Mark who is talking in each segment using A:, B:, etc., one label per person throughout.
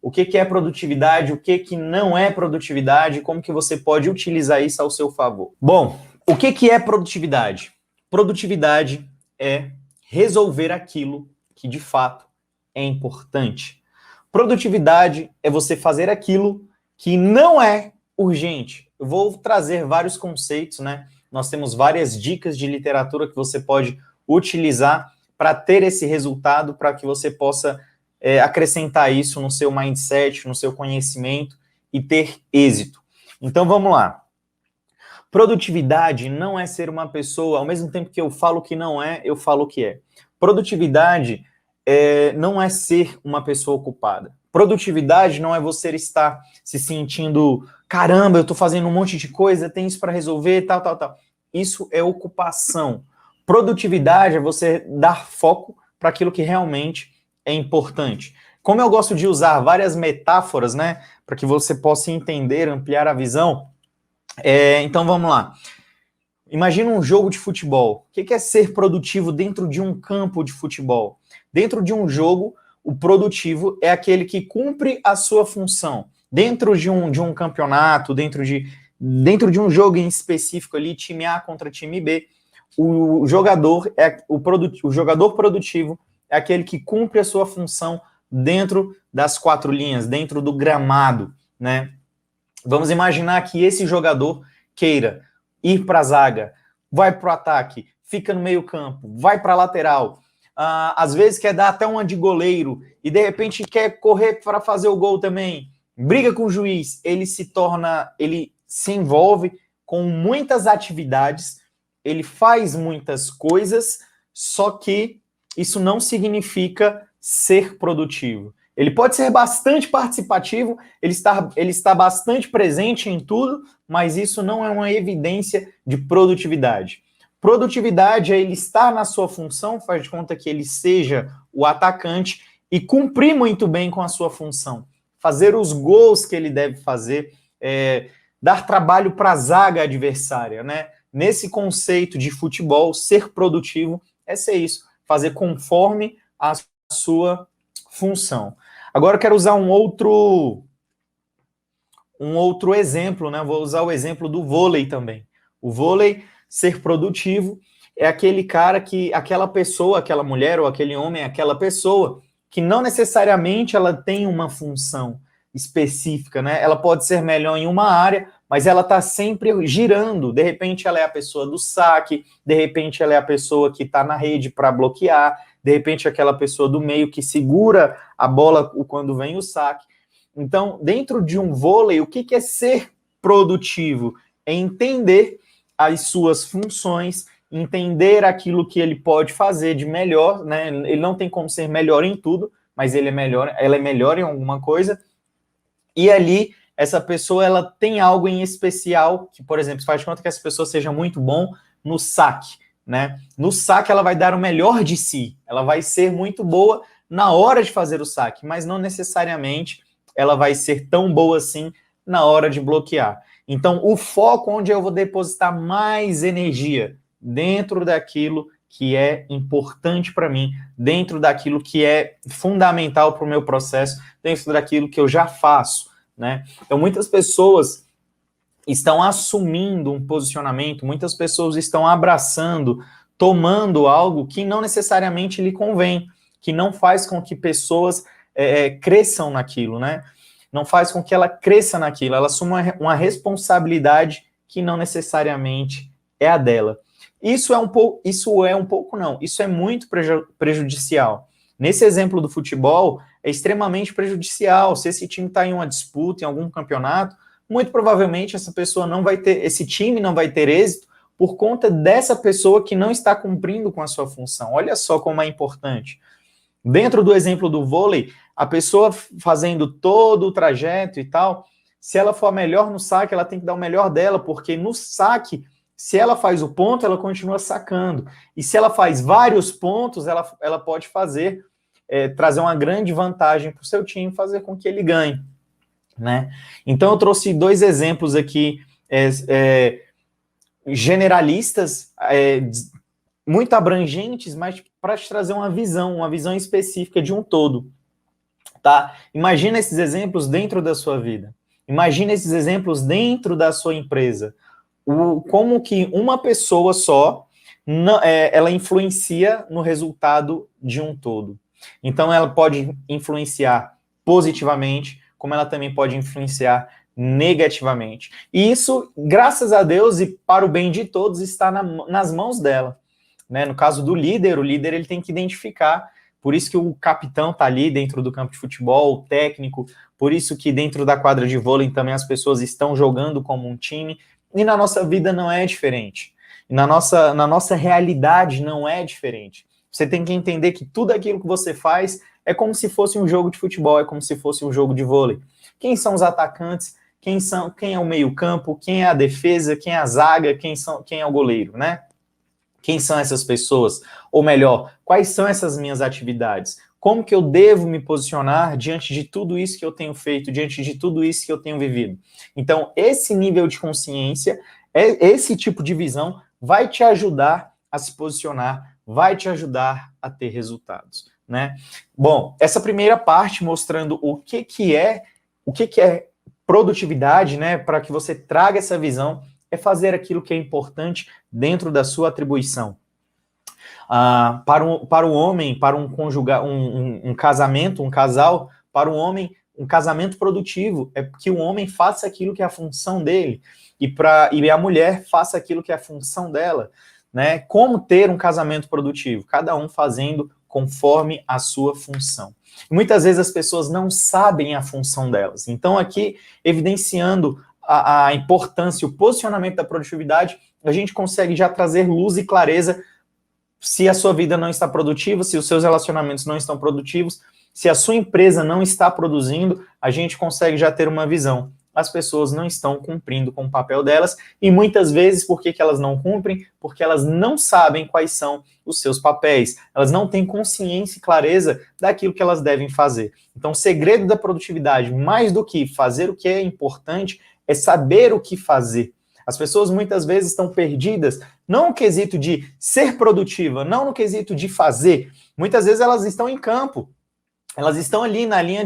A: o que é produtividade, o que não é produtividade, como que você pode utilizar isso ao seu favor. Bom, o que é produtividade? Produtividade é resolver aquilo que de fato é importante. Produtividade é você fazer aquilo que não é urgente. Eu vou trazer vários conceitos, né? Nós temos várias dicas de literatura que você pode utilizar para ter esse resultado, para que você possa acrescentar isso no seu mindset, no seu conhecimento e ter êxito. Então vamos lá. Produtividade não é ser uma pessoa, ao mesmo tempo que eu falo que não é, eu falo que é. Produtividade não é ser uma pessoa ocupada. Produtividade não é você estar se sentindo, caramba, eu estou fazendo um monte de coisa, tem isso para resolver, tal. Isso é ocupação. Produtividade é você dar foco para aquilo que realmente é importante. Como eu gosto de usar várias metáforas, né, para que você possa entender, ampliar a visão, então vamos lá. Imagina um jogo de futebol. O que é ser produtivo dentro de um campo de futebol? Dentro de um jogo, o produtivo é aquele que cumpre a sua função. Dentro de um campeonato, dentro de um jogo em específico ali, time A contra time B, o jogador produtivo é aquele que cumpre a sua função dentro das quatro linhas, dentro do gramado, né? Vamos imaginar que esse jogador queira ir para a zaga, vai para o ataque, fica no meio campo, vai para a lateral, às vezes quer dar até uma de goleiro e de repente quer correr para fazer o gol também, briga com o juiz, ele se envolve com muitas atividades, ele faz muitas coisas, só que isso não significa ser produtivo. Ele pode ser bastante participativo, ele está bastante presente em tudo, mas isso não é uma evidência de produtividade. Produtividade é ele estar na sua função, faz de conta que ele seja o atacante e cumprir muito bem com a sua função. Fazer os gols que ele deve fazer, dar trabalho para a zaga adversária, né? Nesse conceito de futebol, ser produtivo é ser isso, fazer conforme a sua função. Agora eu quero usar um outro exemplo, né? Vou usar o exemplo do vôlei também. O vôlei, ser produtivo, é aquele cara aquela pessoa, aquela mulher ou aquele homem, aquela pessoa que não necessariamente ela tem uma função específica, né? Ela pode ser melhor em uma área, mas ela está sempre girando. De repente ela é a pessoa do saque, de repente ela é a pessoa que está na rede para bloquear, de repente aquela pessoa do meio que segura a bola quando vem o saque. Então, dentro de um vôlei, o que é ser produtivo? É entender as suas funções, entender aquilo que ele pode fazer de melhor, né? Ele não tem como ser melhor em tudo, mas ela é melhor em alguma coisa. E ali, essa pessoa, ela tem algo em especial, que, por exemplo, faz de conta que essa pessoa seja muito bom no saque, né? No saque, ela vai dar o melhor de si, ela vai ser muito boa na hora de fazer o saque, mas não necessariamente ela vai ser tão boa assim na hora de bloquear. Então, o foco onde eu vou depositar mais energia, dentro daquilo que é importante para mim, dentro daquilo que é fundamental para o meu processo, dentro daquilo que eu já faço, né? Então, muitas pessoas estão assumindo um posicionamento, muitas pessoas estão abraçando, tomando algo que não necessariamente lhe convém, que não faz com que pessoas cresçam naquilo, né? Não faz com que ela cresça naquilo, ela assume uma responsabilidade que não necessariamente é a dela. Isso é muito prejudicial. Nesse exemplo do futebol, é extremamente prejudicial. Se esse time está em uma disputa, em algum campeonato, muito provavelmente esse time não vai ter êxito por conta dessa pessoa que não está cumprindo com a sua função. Olha só como é importante. Dentro do exemplo do vôlei, a pessoa fazendo todo o trajeto e tal, se ela for a melhor no saque, ela tem que dar o melhor dela, porque no saque, se ela faz o ponto, ela continua sacando. E se ela faz vários pontos, ela pode trazer uma grande vantagem para o seu time, fazer com que ele ganhe, né? Então, eu trouxe dois exemplos aqui generalistas, muito abrangentes, mas para te trazer uma visão específica de um todo. tá? Imagina esses exemplos dentro da sua vida. Imagina esses exemplos dentro da sua empresa. Como que uma pessoa só ela influencia no resultado de um todo. Então, ela pode influenciar positivamente, como ela também pode influenciar negativamente. E isso, graças a Deus e para o bem de todos, está nas mãos dela. Né? No caso do líder, o líder ele tem que identificar, por isso que o capitão está ali dentro do campo de futebol, o técnico, por isso que dentro da quadra de vôlei também as pessoas estão jogando como um time, e na nossa vida não é diferente. E na nossa realidade não é diferente. Você tem que entender que tudo aquilo que você faz é como se fosse um jogo de futebol, é como se fosse um jogo de vôlei. Quem são os atacantes? Quem é o meio-campo? Quem é a defesa? Quem é a zaga? Quem é o goleiro, né? Quem são essas pessoas? Ou melhor, quais são essas minhas atividades? Como que eu devo me posicionar diante de tudo isso que eu tenho feito, diante de tudo isso que eu tenho vivido? Então, esse nível de consciência, esse tipo de visão vai te ajudar a se posicionar, vai te ajudar a ter resultados, né? Bom, essa primeira parte mostrando o que é produtividade, né, para que você traga essa visão, é fazer aquilo que é importante dentro da sua atribuição. Para o homem, para um casamento, um casal, para o homem, um casamento produtivo é que o homem faça aquilo que é a função dele e a mulher faça aquilo que é a função dela, né? Como ter um casamento produtivo? Cada um fazendo conforme a sua função. Muitas vezes as pessoas não sabem a função delas. Então, aqui, evidenciando a importância, o posicionamento da produtividade, a gente consegue já trazer luz e clareza se a sua vida não está produtiva, se os seus relacionamentos não estão produtivos, se a sua empresa não está produzindo, a gente consegue já ter uma visão. As pessoas não estão cumprindo com o papel delas, e muitas vezes, por que elas não cumprem? Porque elas não sabem quais são os seus papéis, elas não têm consciência e clareza daquilo que elas devem fazer. Então, o segredo da produtividade, mais do que fazer o que é importante, é saber o que fazer. As pessoas muitas vezes estão perdidas, não no quesito de ser produtiva, não no quesito de fazer. Muitas vezes elas estão em campo, elas estão ali na linha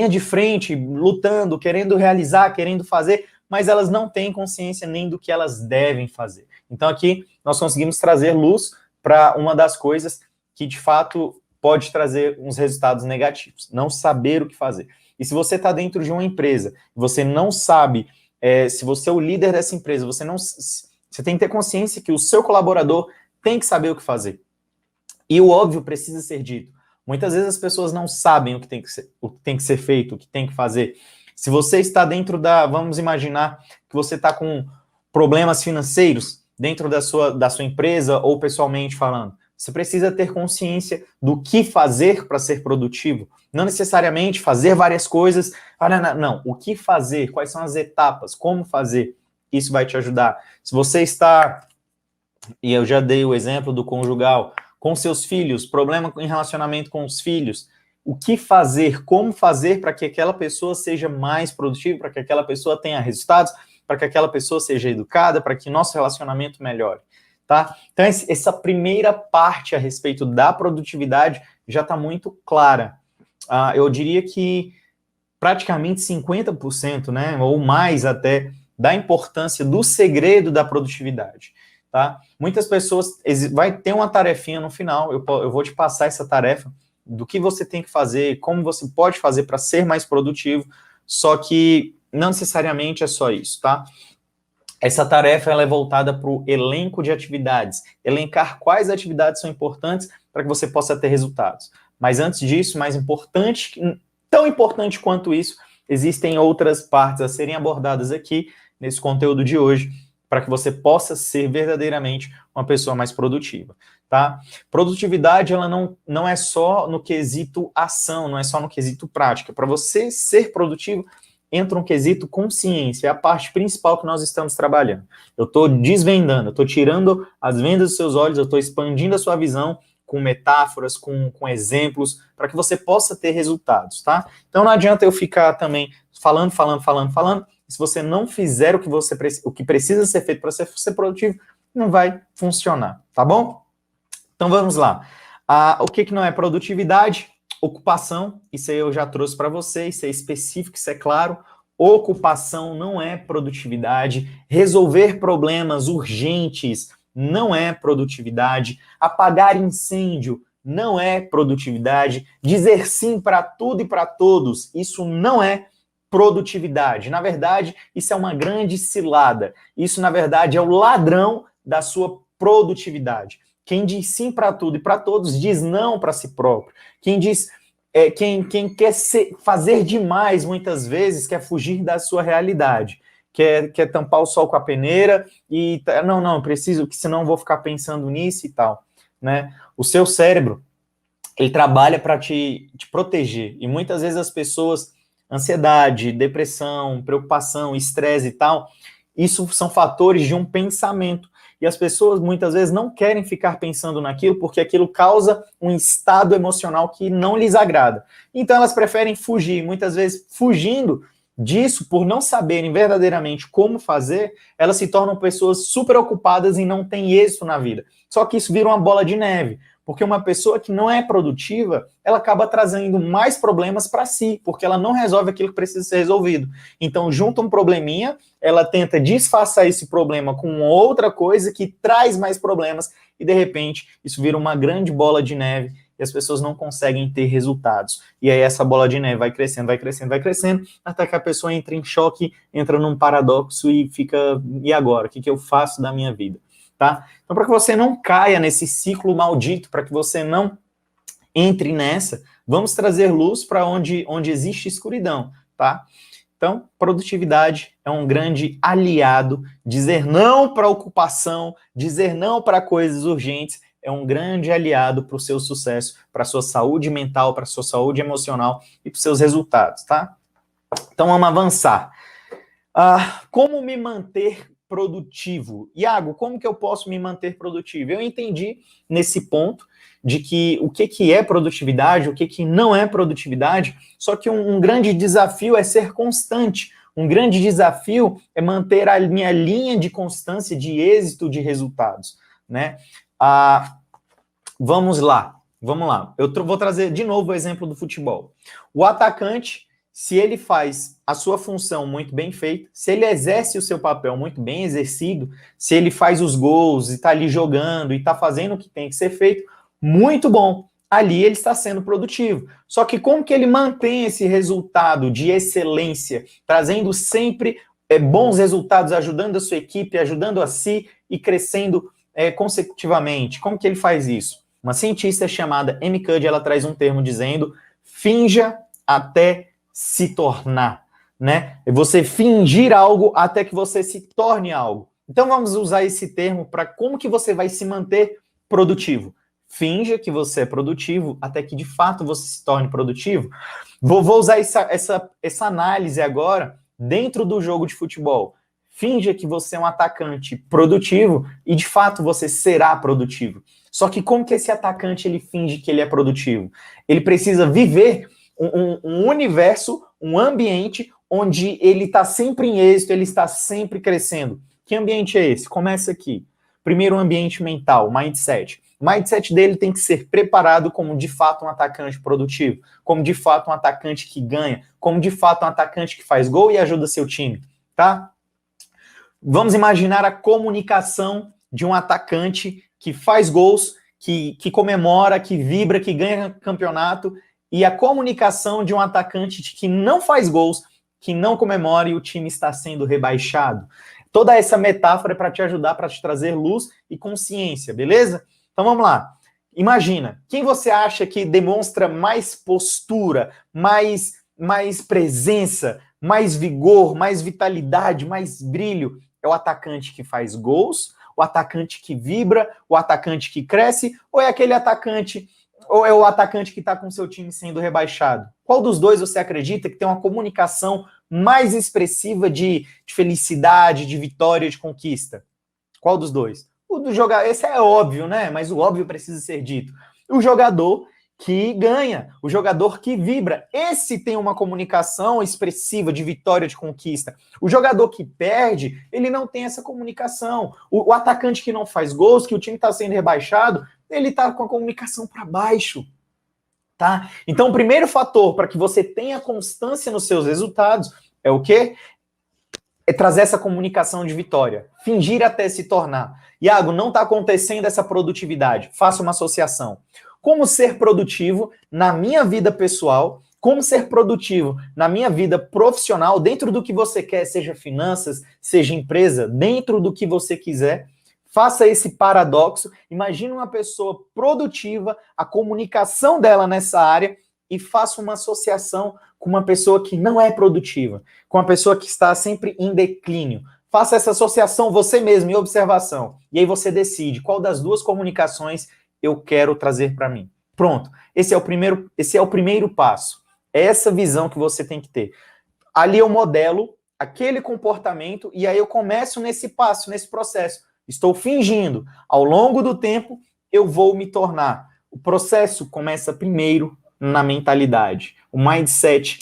A: de frente, lutando, querendo realizar, querendo fazer, mas elas não têm consciência nem do que elas devem fazer. Então aqui nós conseguimos trazer luz para uma das coisas que de fato pode trazer uns resultados negativos, não saber o que fazer. E se você está dentro de uma empresa, você não sabe, se você é o líder dessa empresa, você tem que ter consciência que o seu colaborador tem que saber o que fazer. E o óbvio precisa ser dito. Muitas vezes as pessoas não sabem o que tem que ser feito, o que tem que fazer. Se você está dentro vamos imaginar que você está com problemas financeiros dentro da sua empresa ou pessoalmente falando, você precisa ter consciência do que fazer para ser produtivo. Não necessariamente fazer várias coisas. Não, o que fazer, quais são as etapas, como fazer, isso vai te ajudar. Se você está, e eu já dei o exemplo do conjugal, com seus filhos, problema em relacionamento com os filhos, o que fazer, como fazer para que aquela pessoa seja mais produtiva, para que aquela pessoa tenha resultados, para que aquela pessoa seja educada, para que nosso relacionamento melhore, tá? Então, essa primeira parte a respeito da produtividade já está muito clara. Eu diria que praticamente 50%, né, ou mais até, da importância do segredo da produtividade. Tá? Muitas pessoas, vai ter uma tarefinha no final, eu vou te passar essa tarefa do que você tem que fazer, como você pode fazer para ser mais produtivo, só que não necessariamente é só isso, tá? Essa tarefa ela é voltada para o elenco de atividades, elencar quais atividades são importantes para que você possa ter resultados. Mas antes disso, mais importante, tão importante quanto isso, existem outras partes a serem abordadas aqui nesse conteúdo de hoje, para que você possa ser verdadeiramente uma pessoa mais produtiva, tá? Produtividade, ela não é só no quesito ação, não é só no quesito prática. Para você ser produtivo, entra um quesito consciência, é a parte principal que nós estamos trabalhando. Eu estou desvendando, eu estou tirando as vendas dos seus olhos, eu estou expandindo a sua visão com metáforas, com exemplos, para que você possa ter resultados, tá? Então não adianta eu ficar também falando, se você não fizer o que precisa ser feito para ser produtivo, não vai funcionar, tá bom? Então vamos lá. O que não é produtividade? Ocupação, isso aí eu já trouxe para você, isso é específico, isso é claro. Ocupação não é produtividade. Resolver problemas urgentes não é produtividade. Apagar incêndio não é produtividade. Dizer sim para tudo e para todos, isso não é produtividade. Na verdade, isso é uma grande cilada. Isso, na verdade, é o ladrão da sua produtividade. Quem diz sim para tudo e para todos diz não para si próprio. Quem diz quem quer fazer demais, muitas vezes, quer fugir da sua realidade. Quer tampar o sol com a peneira e não, preciso, que senão eu vou ficar pensando nisso e tal, né? O seu cérebro, ele trabalha para te proteger. E muitas vezes as pessoas, ansiedade, depressão, preocupação, estresse e tal, isso são fatores de um pensamento. E as pessoas muitas vezes não querem ficar pensando naquilo porque aquilo causa um estado emocional que não lhes agrada. Então elas preferem fugir. Muitas vezes, fugindo disso, por não saberem verdadeiramente como fazer, elas se tornam pessoas super ocupadas e não têm êxito na vida. Só que isso vira uma bola de neve. Porque uma pessoa que não é produtiva, ela acaba trazendo mais problemas para si, porque ela não resolve aquilo que precisa ser resolvido. Então, junta um probleminha, ela tenta disfarçar esse problema com outra coisa que traz mais problemas, e de repente, isso vira uma grande bola de neve, e as pessoas não conseguem ter resultados. E aí essa bola de neve vai crescendo, vai crescendo, vai crescendo, até que a pessoa entra em choque, entra num paradoxo e fica, e agora? O que eu faço da minha vida? Tá? Então, para que você não caia nesse ciclo maldito, para que você não entre nessa, vamos trazer luz para onde existe escuridão, tá? Então, produtividade é um grande aliado. Dizer não para ocupação, dizer não para coisas urgentes, é um grande aliado para o seu sucesso, para a sua saúde mental, para a sua saúde emocional e para os seus resultados, tá? Então, vamos avançar. Como me manter produtivo? Iago, como que eu posso me manter produtivo? Eu entendi nesse ponto de que o que é produtividade, o que não é produtividade, só que um grande desafio é ser constante. Um grande desafio é manter a minha linha de constância, de êxito, de resultados, né? Vamos lá. Eu vou trazer de novo o exemplo do futebol. O atacante, se ele faz a sua função muito bem feita, se ele exerce o seu papel muito bem exercido, se ele faz os gols e está ali jogando e está fazendo o que tem que ser feito, muito bom. Ali ele está sendo produtivo. Só que como que ele mantém esse resultado de excelência, trazendo sempre bons resultados, ajudando a sua equipe, ajudando a si e crescendo consecutivamente? Como que ele faz isso? Uma cientista chamada Amy Cuddy, ela traz um termo dizendo: finja até se tornar, né? É você fingir algo até que você se torne algo. Então vamos usar esse termo para como que você vai se manter produtivo. Finja que você é produtivo até que de fato você se torne produtivo. Vou usar essa análise agora dentro do jogo de futebol. Finja que você é um atacante produtivo e de fato você será produtivo. Só que como que esse atacante ele finge que ele é produtivo? Ele precisa viver um universo, um ambiente onde ele está sempre em êxito, ele está sempre crescendo. Que ambiente é esse? Começa aqui. Primeiro, o ambiente mental, mindset. O mindset dele tem que ser preparado como de fato um atacante produtivo, como de fato um atacante que ganha, como de fato um atacante que faz gol e ajuda seu time, tá? Vamos imaginar a comunicação de um atacante que faz gols, que comemora, que vibra, que ganha campeonato, e a comunicação de um atacante que não faz gols, que não comemora e o time está sendo rebaixado. Toda essa metáfora é para te ajudar, para te trazer luz e consciência, beleza? Então vamos lá. Imagina, quem você acha que demonstra mais postura, mais presença, mais vigor, mais vitalidade, mais brilho? É o atacante que faz gols, o atacante que vibra, o atacante que cresce, ou é aquele atacante, ou é o atacante que está com seu time sendo rebaixado? Qual dos dois você acredita que tem uma comunicação mais expressiva de felicidade, de vitória, de conquista? Qual dos dois? O do jogador, esse é óbvio, né? Mas o óbvio precisa ser dito. O jogador que ganha, o jogador que vibra. Esse tem uma comunicação expressiva de vitória, de conquista. O jogador que perde, ele não tem essa comunicação. O atacante que não faz gols, que o time está sendo rebaixado, ele está com a comunicação para baixo. Tá? Então, o primeiro fator para que você tenha constância nos seus resultados é o quê? É trazer essa comunicação de vitória. Fingir até se tornar. Iago, não está acontecendo essa produtividade. Faça uma associação. Como ser produtivo na minha vida pessoal, como ser produtivo na minha vida profissional, dentro do que você quer, seja finanças, seja empresa, dentro do que você quiser. Faça esse paradoxo. Imagine uma pessoa produtiva, a comunicação dela nessa área, e faça uma associação com uma pessoa que não é produtiva, com uma pessoa que está sempre em declínio. Faça essa associação você mesmo, em observação. E aí você decide qual das duas comunicações eu quero trazer para mim. Pronto. Esse é o primeiro passo. É essa visão que você tem que ter. Ali eu modelo aquele comportamento e aí eu começo nesse passo, nesse processo. Estou fingindo. Ao longo do tempo, eu vou me tornar. O processo começa primeiro na mentalidade. O mindset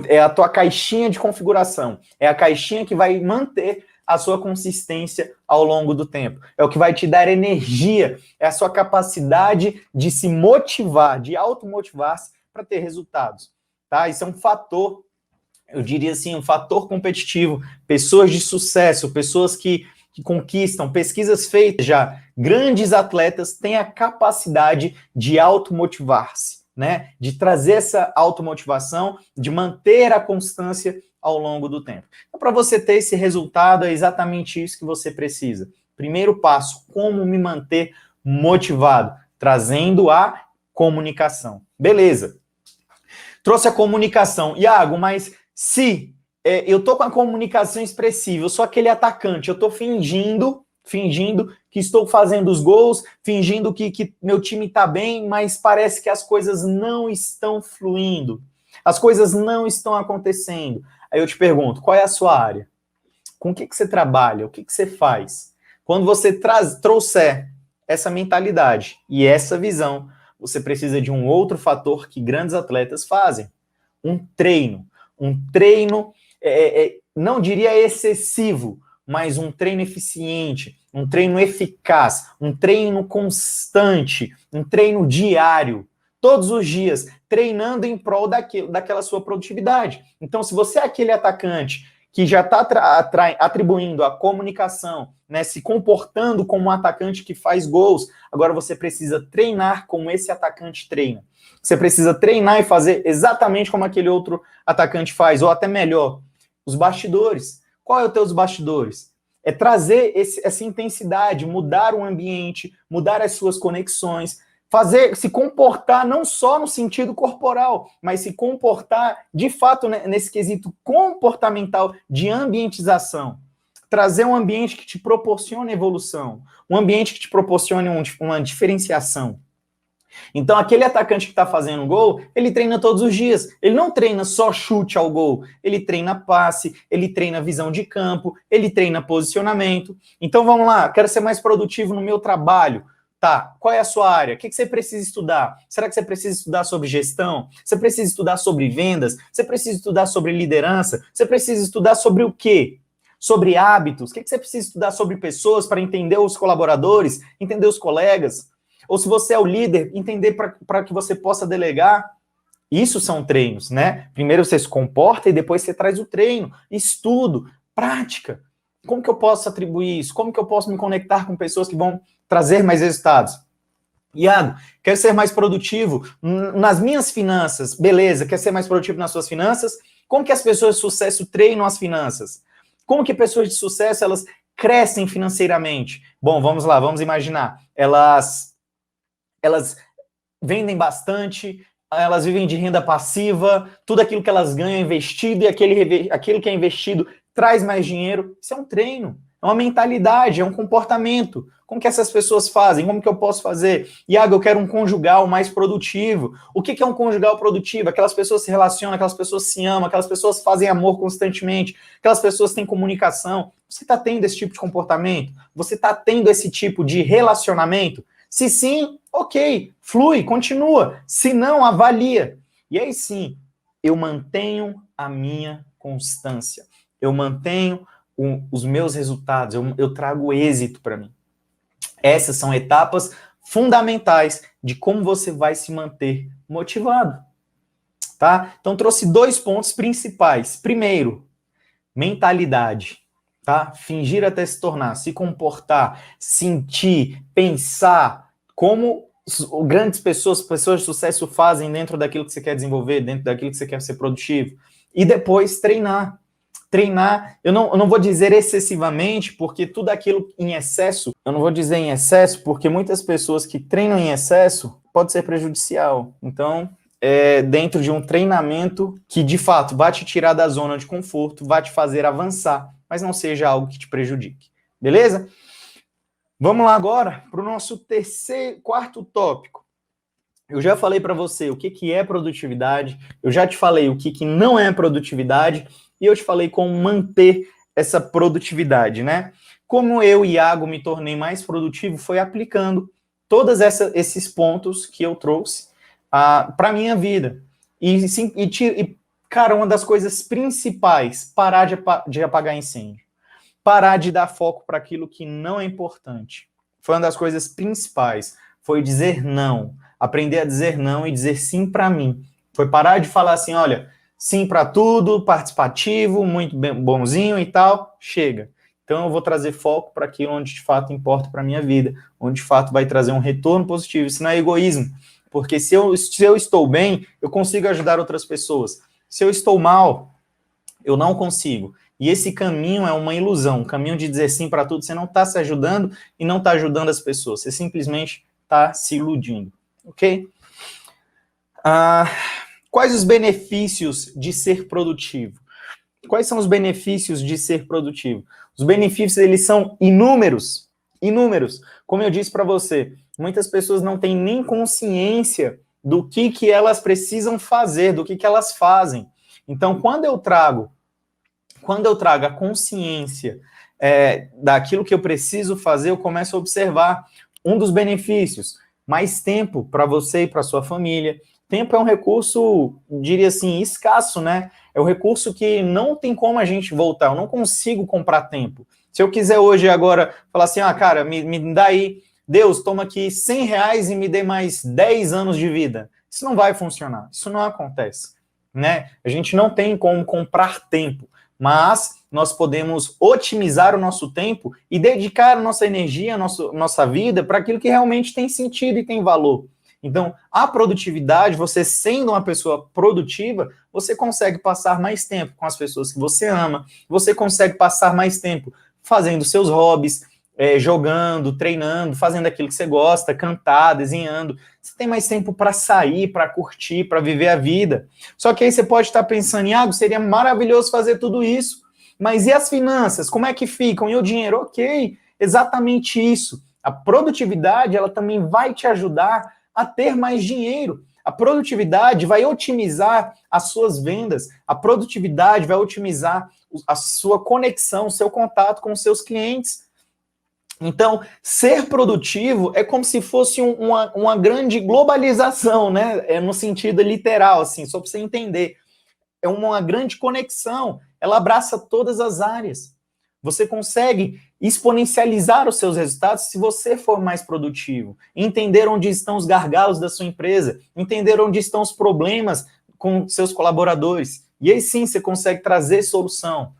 A: é a tua caixinha de configuração. É a caixinha que vai manter a sua consistência ao longo do tempo. É o que vai te dar energia. É a sua capacidade de se motivar, de automotivar-se para ter resultados. Tá? Isso é um fator, eu diria assim, um fator competitivo. Pessoas de sucesso, pessoas que conquistam, pesquisas feitas já, grandes atletas têm a capacidade de automotivar-se, né? De trazer essa automotivação, de manter a constância ao longo do tempo. Então, para você ter esse resultado, é exatamente isso que você precisa. Primeiro passo, como me manter motivado? Trazendo a comunicação. Beleza. Trouxe a comunicação. Iago, mas se eu tô com a comunicação expressiva, eu sou aquele atacante, eu tô fingindo que estou fazendo os gols, fingindo que meu time tá bem, mas parece que as coisas não estão fluindo, as coisas não estão acontecendo. Aí eu te pergunto, qual é a sua área? Com o que você trabalha? O que você faz? Quando você trouxer essa mentalidade e essa visão, você precisa de um outro fator que grandes atletas fazem, um treino. Um treino, não diria excessivo, mas um treino eficiente, um treino eficaz, um treino constante, um treino diário, todos os dias, treinando em prol daquela sua produtividade. Então, se você é aquele atacante que já está atribuindo a comunicação, né, se comportando como um atacante que faz gols, agora você precisa treinar como esse atacante treina. Você precisa treinar e fazer exatamente como aquele outro atacante faz, ou até melhor, os bastidores. Qual é o teu bastidores? É trazer essa intensidade, mudar o ambiente, mudar as suas conexões, se comportar não só no sentido corporal, mas se comportar de fato nesse quesito comportamental de ambientização. Trazer um ambiente que te proporcione evolução, um ambiente que te proporcione uma diferenciação. Então, aquele atacante que está fazendo gol, ele treina todos os dias. Ele não treina só chute ao gol. Ele treina passe, ele treina visão de campo, ele treina posicionamento. Então, vamos lá, quero ser mais produtivo no meu trabalho. Tá, qual é a sua área? O que você precisa estudar? Será que você precisa estudar sobre gestão? Você precisa estudar sobre vendas? Você precisa estudar sobre liderança? Você precisa estudar sobre o quê? Sobre hábitos? O que você precisa estudar sobre pessoas para entender os colaboradores, entender os colegas? Ou se você é o líder, entender para que você possa delegar. Isso são treinos, né? Primeiro você se comporta e depois você traz o treino, estudo, prática. Como que eu posso atribuir isso? Como que eu posso me conectar com pessoas que vão trazer mais resultados? Iago, quero ser mais produtivo nas minhas finanças. Beleza, quer ser mais produtivo nas suas finanças? Como que as pessoas de sucesso treinam as finanças? Como que pessoas de sucesso, elas crescem financeiramente? Bom, vamos lá, vamos imaginar. Elas vendem bastante, elas vivem de renda passiva, tudo aquilo que elas ganham é investido e aquilo que é investido traz mais dinheiro. Isso é um treino, é uma mentalidade, é um comportamento. Como que essas pessoas fazem? Como que eu posso fazer? Iago, eu quero um conjugal mais produtivo. O que é um conjugal produtivo? Aquelas pessoas se relacionam, aquelas pessoas se amam, aquelas pessoas fazem amor constantemente, aquelas pessoas têm comunicação. Você está tendo esse tipo de comportamento? Você está tendo esse tipo de relacionamento? Se sim, ok, flui, continua. Se não, avalia. E aí sim, eu mantenho a minha constância. Eu mantenho os meus resultados, eu trago êxito para mim. Essas são etapas fundamentais de como você vai se manter motivado, tá? Então, trouxe 2 pontos principais. Primeiro, mentalidade, tá? Fingir até se tornar, se comportar, sentir, pensar, como grandes pessoas de sucesso fazem dentro daquilo que você quer desenvolver, dentro daquilo que você quer ser produtivo. E depois treinar. Treinar, eu não vou dizer excessivamente, porque tudo aquilo em excesso, eu não vou dizer em excesso, porque muitas pessoas que treinam em excesso pode ser prejudicial. Então, dentro de um treinamento que, de fato, vai te tirar da zona de conforto, vai te fazer avançar, mas não seja algo que te prejudique. Beleza? Vamos lá agora para o nosso quarto tópico. Eu já falei para você o que é produtividade, eu já te falei o que não é produtividade, e eu te falei como manter essa produtividade, né? Como eu, Iago, me tornei mais produtivo foi aplicando todos esses pontos que eu trouxe para a minha vida. E, cara, uma das coisas principais, parar de apagar incêndio. Parar de dar foco para aquilo que não é importante. Foi uma das coisas principais. Foi dizer não. Aprender a dizer não e dizer sim para mim. Foi parar de falar assim, olha, sim para tudo, participativo, muito bonzinho e tal, chega. Então eu vou trazer foco para aquilo onde de fato importa para a minha vida, onde de fato vai trazer um retorno positivo. Isso não é egoísmo, porque se eu estou bem, eu consigo ajudar outras pessoas. Se eu estou mal, eu não consigo. E esse caminho é uma ilusão, um caminho de dizer sim para tudo, você não está se ajudando e não está ajudando as pessoas, você simplesmente está se iludindo, ok? Quais os benefícios de ser produtivo? Quais são os benefícios de ser produtivo? Os benefícios, eles são inúmeros, inúmeros. Como eu disse para você, muitas pessoas não têm nem consciência do que elas precisam fazer, do que elas fazem. Então, quando eu trago a consciência daquilo que eu preciso fazer, eu começo a observar um dos benefícios, mais tempo para você e para sua família. Tempo é um recurso, diria assim, escasso, né? É um recurso que não tem como a gente voltar, eu não consigo comprar tempo. Se eu quiser hoje, agora, falar assim, cara, me dá aí, Deus, toma aqui R$100 e me dê mais 10 anos de vida. Isso não vai funcionar, isso não acontece, né? A gente não tem como comprar tempo, mas nós podemos otimizar o nosso tempo e dedicar a nossa energia, a nossa vida para aquilo que realmente tem sentido e tem valor. Então, a produtividade, você sendo uma pessoa produtiva, você consegue passar mais tempo com as pessoas que você ama, você consegue passar mais tempo fazendo seus hobbies, jogando, treinando, fazendo aquilo que você gosta, cantar, desenhando. Você tem mais tempo para sair, para curtir, para viver a vida. Só que aí você pode estar pensando, Iago, seria maravilhoso fazer tudo isso, mas e as finanças? Como é que ficam? E o dinheiro? Ok, exatamente isso. A produtividade, ela também vai te ajudar a ter mais dinheiro. A produtividade vai otimizar as suas vendas, a produtividade vai otimizar a sua conexão, o seu contato com os seus clientes. Então, ser produtivo é como se fosse uma grande globalização, né? No sentido literal, assim, só para você entender. É uma grande conexão, ela abraça todas as áreas. Você consegue exponencializar os seus resultados se você for mais produtivo. Entender onde estão os gargalos da sua empresa, entender onde estão os problemas com seus colaboradores. E aí sim você consegue trazer solução.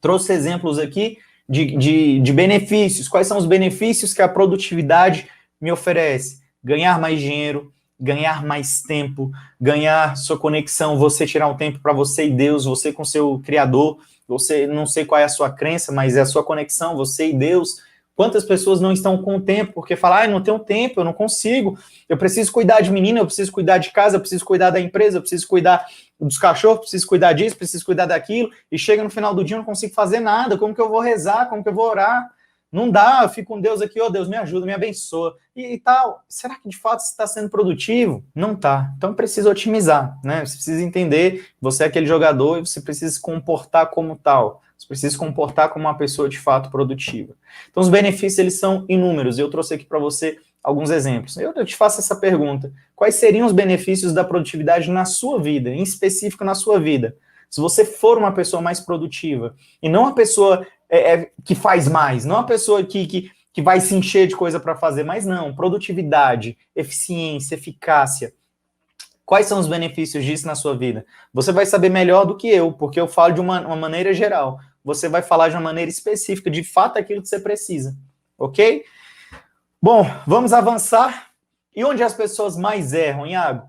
A: Trouxe exemplos aqui de benefícios. Quais são os benefícios que a produtividade me oferece? Ganhar mais dinheiro, ganhar mais tempo, ganhar sua conexão, você tirar um tempo para você e Deus, você com seu Criador, você, não sei qual é a sua crença, mas é a sua conexão, você e Deus. Quantas pessoas não estão com tempo porque falam, eu não tenho tempo, eu não consigo, eu preciso cuidar de menina, eu preciso cuidar de casa, eu preciso cuidar da empresa, eu preciso cuidar dos cachorros, preciso cuidar disso, preciso cuidar daquilo, e chega no final do dia eu não consigo fazer nada, como que eu vou rezar, como que eu vou orar? Não dá, eu fico com Deus aqui, Deus me ajuda, me abençoa, e tal. Será que de fato você está sendo produtivo? Não está. Então precisa otimizar, né? Você precisa entender, você é aquele jogador e você precisa se comportar como tal. Você precisa se comportar como uma pessoa de fato produtiva. Então os benefícios, eles são inúmeros. Eu trouxe aqui para você alguns exemplos. Eu te faço essa pergunta. Quais seriam os benefícios da produtividade na sua vida, em específico na sua vida? Se você for uma pessoa mais produtiva, e não uma pessoa que faz mais, não uma pessoa que que vai se encher de coisa para fazer, mas não, produtividade, eficiência, eficácia. Quais são os benefícios disso na sua vida? Você vai saber melhor do que eu, porque eu falo de uma maneira geral. Você vai falar de uma maneira específica, de fato, aquilo que você precisa. Ok? Bom, vamos avançar. E onde as pessoas mais erram, Iago?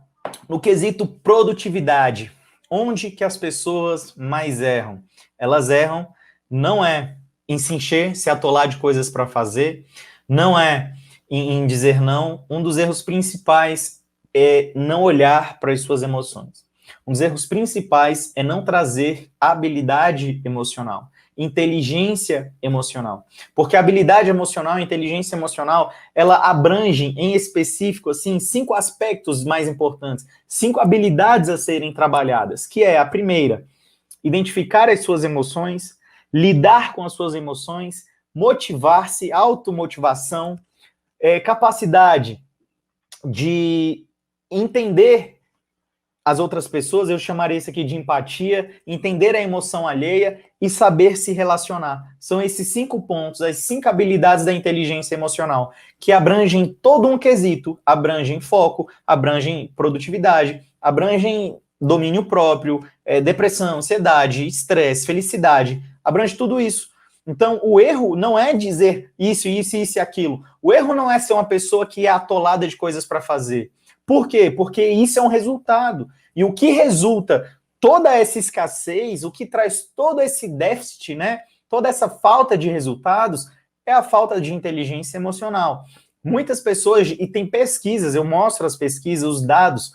A: No quesito produtividade. Onde que as pessoas mais erram? Elas erram, não é em se encher, se atolar de coisas para fazer, não é em dizer não. Um dos erros principais é não olhar para as suas emoções. Um dos erros principais é não trazer habilidade emocional, inteligência emocional. Porque a habilidade emocional, a inteligência emocional, ela abrange em específico, assim, 5 aspectos mais importantes, 5 habilidades a serem trabalhadas, que é a primeira, identificar as suas emoções, lidar com as suas emoções, motivar-se, automotivação, capacidade de entender as outras pessoas, eu chamaria isso aqui de empatia, entender a emoção alheia e saber se relacionar. São esses 5 pontos, as 5 habilidades da inteligência emocional, que abrangem todo um quesito, abrangem foco, abrangem produtividade, abrangem domínio próprio, depressão, ansiedade, estresse, felicidade, abrange tudo isso. Então, o erro não é dizer isso, isso, isso e aquilo. O erro não é ser uma pessoa que é atolada de coisas para fazer. Por quê? Porque isso é um resultado. E o que resulta toda essa escassez, o que traz todo esse déficit, né? Toda essa falta de resultados é a falta de inteligência emocional. Muitas pessoas, e tem pesquisas, eu mostro as pesquisas, os dados,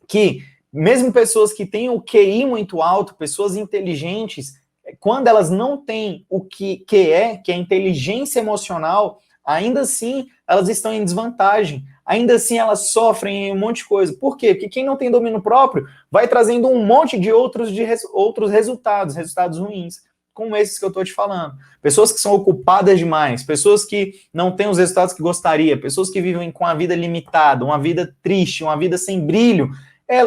A: que mesmo pessoas que têm o QI muito alto, pessoas inteligentes, quando elas não têm o que é a inteligência emocional, ainda assim elas estão em desvantagem. Ainda assim elas sofrem um monte de coisa. Por quê? Porque quem não tem domínio próprio vai trazendo um monte de outros resultados ruins, como esses que eu estou te falando. Pessoas que são ocupadas demais, pessoas que não têm os resultados que gostaria, pessoas que vivem com a vida limitada, uma vida triste, uma vida sem brilho.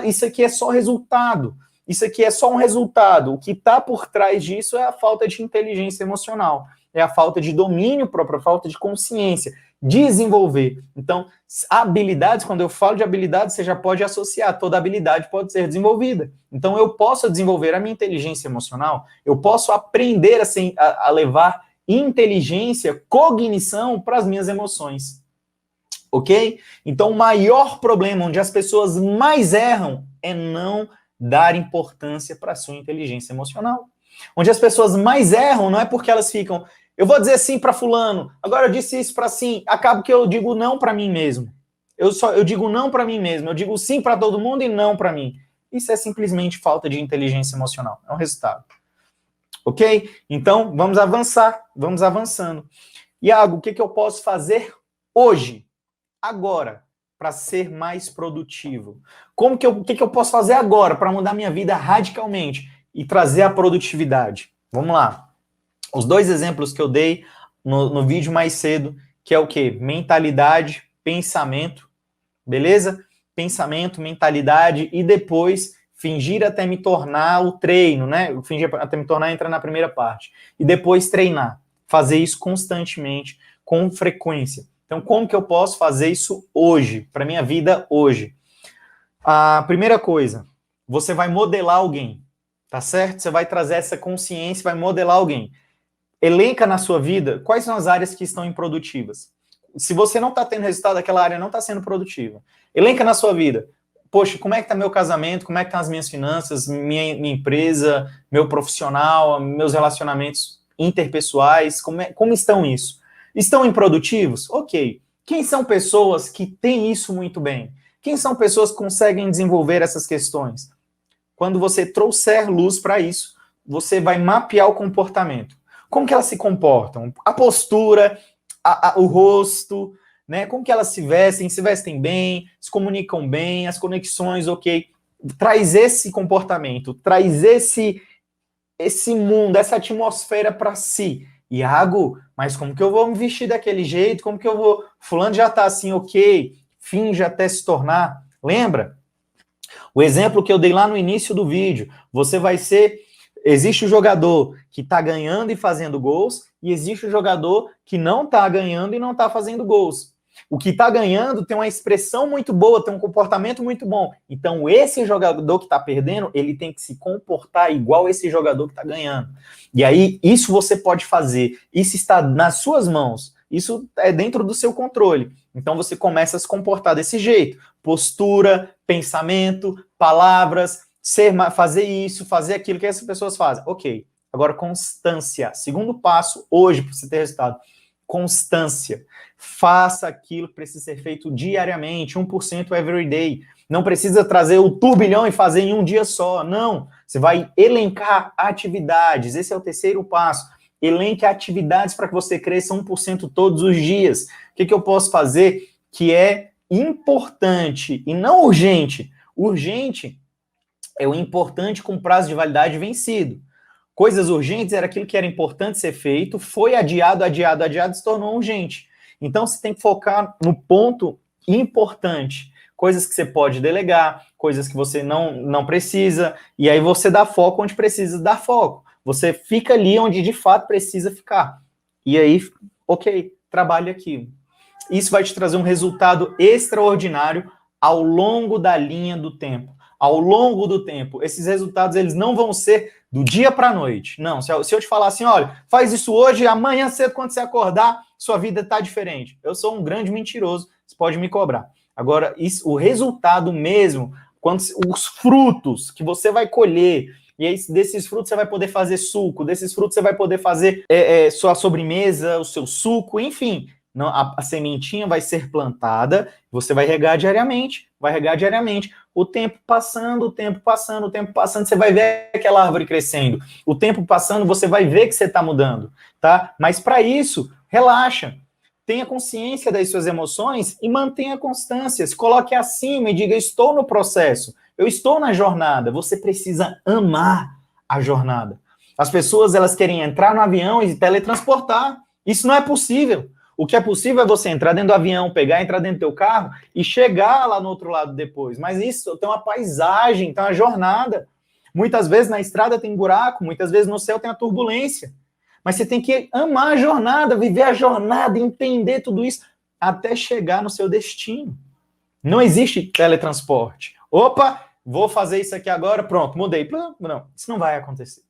A: Isso aqui é só resultado. Isso aqui é só um resultado. O que está por trás disso é a falta de inteligência emocional, é a falta de domínio próprio, a falta de consciência, desenvolver. Então, habilidades, quando eu falo de habilidades, você já pode associar, toda habilidade pode ser desenvolvida. Então, eu posso desenvolver a minha inteligência emocional, eu posso aprender a levar inteligência, cognição para as minhas emoções. Ok? Então, o maior problema, onde as pessoas mais erram, é não dar importância para a sua inteligência emocional. Onde as pessoas mais erram não é porque elas ficam, eu vou dizer sim para fulano, agora eu disse isso para sim, acabo que eu digo não para mim mesmo. Eu digo não para mim mesmo, eu digo sim para todo mundo e não para mim. Isso é simplesmente falta de inteligência emocional, é um resultado. Ok? Então, vamos avançar, vamos avançando. Iago, o que eu posso fazer hoje, agora, para ser mais produtivo? O que eu posso fazer agora para mudar minha vida radicalmente e trazer a produtividade? Vamos lá. Os 2 exemplos que eu dei no vídeo mais cedo, que é o quê? Mentalidade, pensamento, beleza? Pensamento, mentalidade e depois fingir até me tornar o treino, né? Fingir até me tornar entrar na primeira parte. E depois treinar. Fazer isso constantemente, com frequência. Então, como que eu posso fazer isso hoje, para minha vida hoje? A primeira coisa, você vai modelar alguém, tá certo? Você vai trazer essa consciência, vai modelar alguém. Elenca na sua vida quais são as áreas que estão improdutivas. Se você não está tendo resultado, aquela área não está sendo produtiva. Elenca na sua vida. Poxa, como é que está meu casamento? Como é que estão as minhas finanças? Minha empresa, meu profissional, meus relacionamentos interpessoais? Como estão isso? Estão improdutivos? Ok. Quem são pessoas que têm isso muito bem? Quem são pessoas que conseguem desenvolver essas questões? Quando você trouxer luz para isso, você vai mapear o comportamento. Como que elas se comportam? A postura, o rosto, né? Como que elas se vestem bem, se comunicam bem, as conexões, ok. Traz esse comportamento, traz esse mundo, essa atmosfera para si. Iago, mas como que eu vou me vestir daquele jeito? Como que eu vou... Fulano já tá assim, ok, finge até se tornar. Lembra? O exemplo que eu dei lá no início do vídeo. Você vai ser Existe o jogador que está ganhando e fazendo gols, e existe o jogador que não está ganhando e não está fazendo gols. O que está ganhando tem uma expressão muito boa, tem um comportamento muito bom. Então, esse jogador que está perdendo, ele tem que se comportar igual esse jogador que está ganhando. E aí, isso você pode fazer. Isso está nas suas mãos. Isso é dentro do seu controle. Então, você começa a se comportar desse jeito. Postura, pensamento, palavras, fazer isso, fazer aquilo que essas pessoas fazem. Ok. Agora, constância. Segundo passo, hoje, para você ter resultado. Constância. Faça aquilo que precisa ser feito diariamente, 1% every day. Não precisa trazer o turbilhão e fazer em um dia só. Não. Você vai elencar atividades. Esse é o terceiro passo. Elenque atividades para que você cresça 1% todos os dias. O que eu posso fazer que é importante e não urgente? Urgente é o importante com prazo de validade vencido. Coisas urgentes era aquilo que era importante ser feito, foi adiado, se tornou urgente. Então, você tem que focar no ponto importante. Coisas que você pode delegar, coisas que você não precisa, e aí você dá foco onde precisa dar foco. Você fica ali onde de fato precisa ficar. E aí, ok, trabalhe aquilo. Isso vai te trazer um resultado extraordinário ao longo da linha do tempo. Ao longo do tempo, esses resultados eles não vão ser do dia para a noite. Não, se eu te falar assim, olha, faz isso hoje, amanhã cedo, quando você acordar, sua vida está diferente. Eu sou um grande mentiroso, você pode me cobrar. Agora, o resultado mesmo, os frutos que você vai colher, e aí desses frutos você vai poder fazer suco, desses frutos você vai poder fazer sua sobremesa, o seu suco, enfim. Não, a sementinha vai ser plantada, você vai regar diariamente, o tempo passando, você vai ver aquela árvore crescendo, o tempo passando, você vai ver que você está mudando, tá? Mas para isso, relaxa, tenha consciência das suas emoções e mantenha a constância, se coloque acima e diga, estou no processo, eu estou na jornada, você precisa amar a jornada. As pessoas, elas querem entrar no avião e teletransportar, isso não é possível. O que é possível é você entrar dentro do avião, entrar dentro do teu carro e chegar lá no outro lado depois. Mas isso tem uma paisagem, tem uma jornada. Muitas vezes na estrada tem buraco, muitas vezes no céu tem a turbulência. Mas você tem que amar a jornada, viver a jornada, entender tudo isso até chegar no seu destino. Não existe teletransporte. Opa, vou fazer isso aqui agora, pronto, mudei. Não, isso não vai acontecer.